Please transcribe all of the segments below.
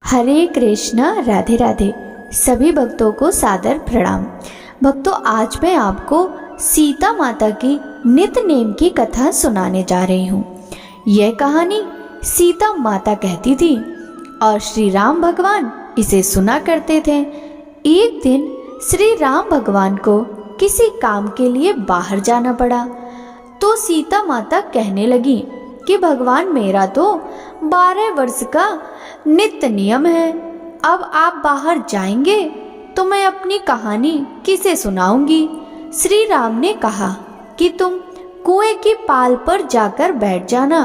हरे कृष्णा, राधे राधे। सभी भक्तों को सादर प्रणाम। भक्तों, आज मैं आपको सीता माता की नित नेम की कथा सुनाने जा रही हूँ। यह कहानी सीता माता कहती थी और श्री राम भगवान इसे सुना करते थे। एक दिन श्री राम भगवान को किसी काम के लिए बाहर जाना पड़ा, तो सीता माता कहने लगी कि भगवान, मेरा तो 12 वर्ष का नित्य नियम है। अब आप बाहर जाएंगे तो मैं अपनी कहानी किसे सुनाऊंगी। श्री राम ने कहा कि तुम कुएं की पाल पर जाकर बैठ जाना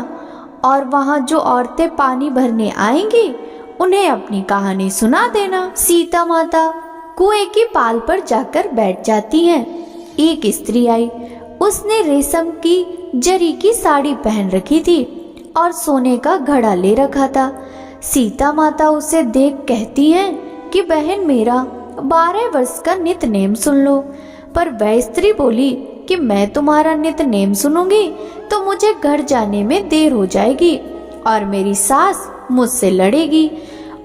और वहां जो औरतें पानी भरने आएंगी उन्हें अपनी कहानी सुना देना। सीता माता कुएं की पाल पर जाकर बैठ जाती हैं। एक स्त्री आई, उसने रेशम की जरी की साड़ी पहन रखी थी और सोने का घड़ा ले रखा था। सीता माता उसे देख कहती हैं कि बहन, मेरा 12 वर्ष का नित नेम सुन लो। पर वह स्त्री बोली कि मैं तुम्हारा नित नेम सुनूंगी तो मुझे घर जाने में देर हो जाएगी और मेरी सास मुझसे लड़ेगी।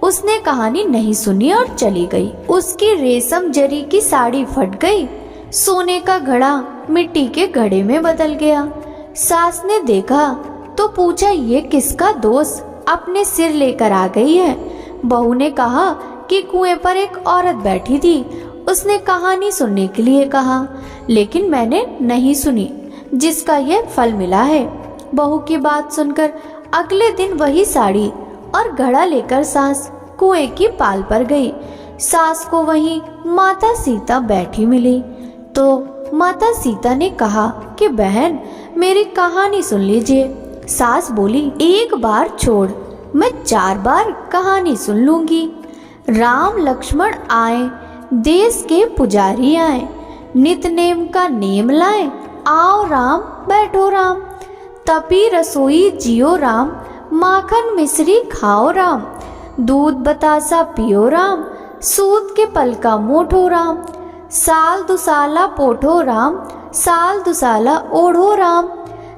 उसने कहानी नहीं सुनी और चली गई। उसकी रेशम जरी की साड़ी फट गई, सोने का घड़ा मिट्टी के घड़े में बदल गया। सास ने देखा तो पूछा, ये किसका दोष अपने सिर लेकर आ गई है। बहू ने कहा कि कुएं पर एक औरत बैठी थी, उसने कहानी सुनने के लिए कहा, लेकिन मैंने नहीं सुनी, जिसका यह फल मिला है। बहू की बात सुनकर अगले दिन वही साड़ी और घड़ा लेकर सास कुएं की पाल पर गई। सास को वहीं माता सीता बैठी मिली तो माता सीता ने कहा कि बहन, मेरी कहानी सुन लीजिए। सास बोली, एक बार छोड़, मैं 4 बार कहानी सुन लूंगी। राम लक्ष्मण आए, देश के पुजारी आए, नित नेम का नेम लाए, आओ राम बैठो राम, तपी रसोई जियो राम, माखन मिश्री खाओ राम, दूध बतासा पियो राम, सूत के पल का मोठो राम, साल दुसाला पोठो राम, साल दुसाला ओढ़ो राम,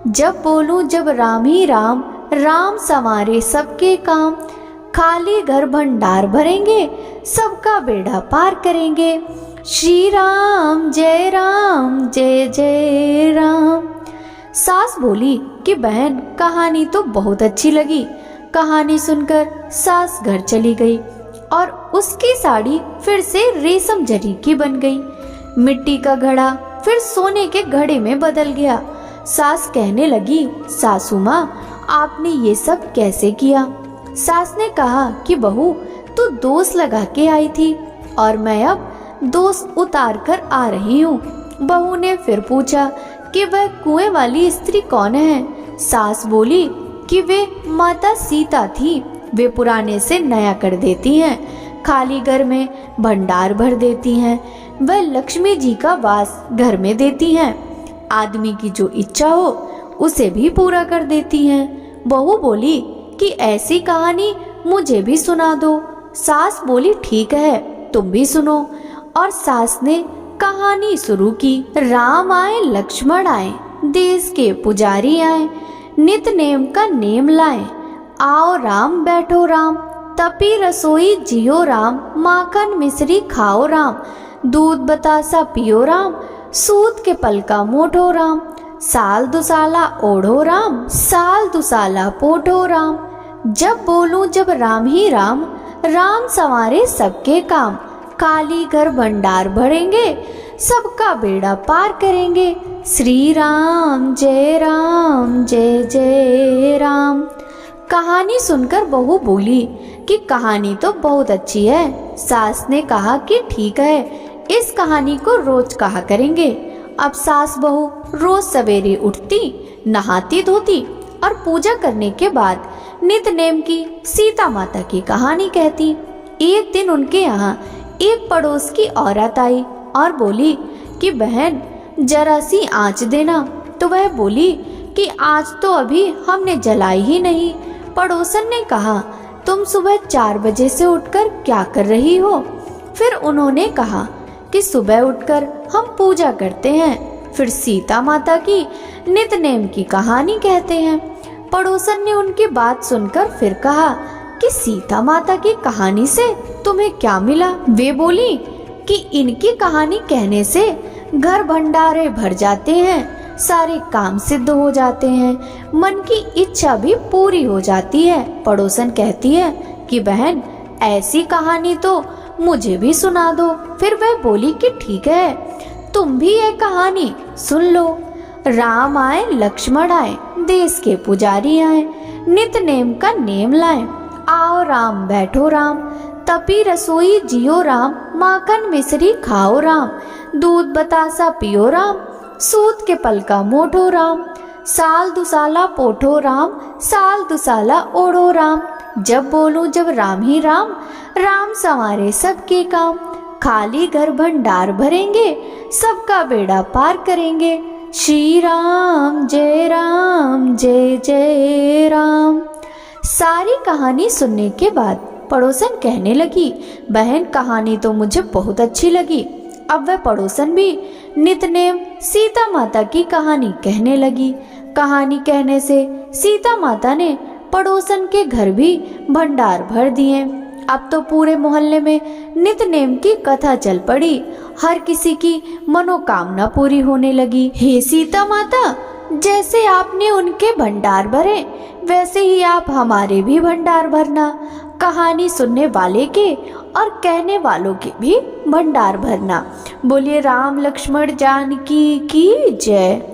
जब बोलूं जब राम ही राम, राम संवारे सबके काम, खाली घर भंडार भरेंगे, सबका बेड़ा पार करेंगे, श्री राम जय जय राम। सास बोली कि बहन, कहानी तो बहुत अच्छी लगी। कहानी सुनकर सास घर चली गई और उसकी साड़ी फिर से रेशम जरी की बन गई। मिट्टी का घड़ा फिर सोने के घड़े में बदल गया। सास कहने लगी, सासू माँ, आपने ये सब कैसे किया। सास ने कहा कि बहू, तू दोष लगा के आई थी और मैं अब दोष उतार कर आ रही हूँ। बहू ने फिर पूछा कि वह कुएं वाली स्त्री कौन है। सास बोली कि वे माता सीता थी, वे पुराने से नया कर देती हैं, खाली घर में भंडार भर देती हैं, वह लक्ष्मी जी का वास घर में देती हैं, आदमी की जो इच्छा हो उसे भी पूरा कर देती हैं। बहू बोली कि ऐसी कहानी मुझे भी सुना दो। सास बोली, ठीक है, तुम भी सुनो। और सास ने कहानी शुरू की। राम आए लक्ष्मण आए, देश के पुजारी आए, नित नेम का नेम लाए, आओ राम बैठो राम, तपी रसोई जियो राम, माखन मिश्री खाओ राम, दूध बतासा पियो राम, सूत के पल का मोठो राम, साल दुसाला ओढ़ो राम, साल दुसाला पोठो राम, जब बोलूं जब राम ही राम, राम संवारे सबके काम, खाली घर भंडार भरेंगे, सबका बेड़ा पार करेंगे, श्री राम जय जय राम। कहानी सुनकर बहू बोली कि कहानी तो बहुत अच्छी है। सास ने कहा कि ठीक है, इस कहानी को रोज कहा करेंगे। अब सास बहू रोज सवेरे उठती, नहाती धोती और पूजा करने के बाद नित नेम की सीता माता की कहानी कहती। एक दिन उनके यहाँ एक पड़ोस की औरत आई और बोली कि बहन, जरा सी आँच देना। तो वह बोली कि आँच तो अभी हमने जलाई ही नहीं। पड़ोसन ने कहा, तुम सुबह 4 बजे से उठकर क्या कर रही हो। फिर उन्होंने कहा कि सुबह उठकर हम पूजा करते हैं, फिर सीता माता की नित नेम की कहानी कहते हैं। पड़ोसन ने उनकी बात सुनकर फिर कहा कि सीता माता की कहानी से तुम्हें क्या मिला? वे बोली कि इनकी कहानी कहने से घर भंडारे भर जाते हैं, सारे काम सिद्ध हो जाते हैं, मन की इच्छा भी पूरी हो जाती है। पड़ोसन कहती है कि बहन, ऐसी कहानी तो मुझे भी सुना दो। फिर वह बोली कि ठीक है, तुम भी ये कहानी सुन लो। राम आए, लक्ष्मण आए, देश के पुजारी आए, नित नेम का नेम लाए। आओ राम, बैठो राम, तपी रसोई जियो राम, माखन मिश्री खाओ राम, दूध बतासा पियो राम, सूत के पल का मोठो राम, साल दुसाला पोठो राम, साल दुसाला ओढ़ो राम। जब बोलूं जब राम ही राम, राम संवारे सबके काम, खाली घर भंडार भरेंगे, सबका बेड़ा पार करेंगे। श्री राम जय जय राम। सारी कहानी सुनने के बाद पड़ोसन कहने लगी, बहन कहानी तो मुझे बहुत अच्छी लगी। अब वह पड़ोसन भी नितनेम सीता माता की कहानी कहने लगी। कहानी कहने से सीता माता ने पड़ोसन के घर भी भंडार भर दिए। अब तो पूरे मोहल्ले में नितनेम की कथा चल पड़ी। हर किसी की मनोकामना पूरी होने लगी। हे सीता माता, जैसे आपने उनके भंडार भरे, वैसे ही आप हमारे भी भंडार भरना। कहानी सुनने वाले के और कहने वालों के भी भंडार भरना। बोलिए राम लक्ष्मण जानकी की जय।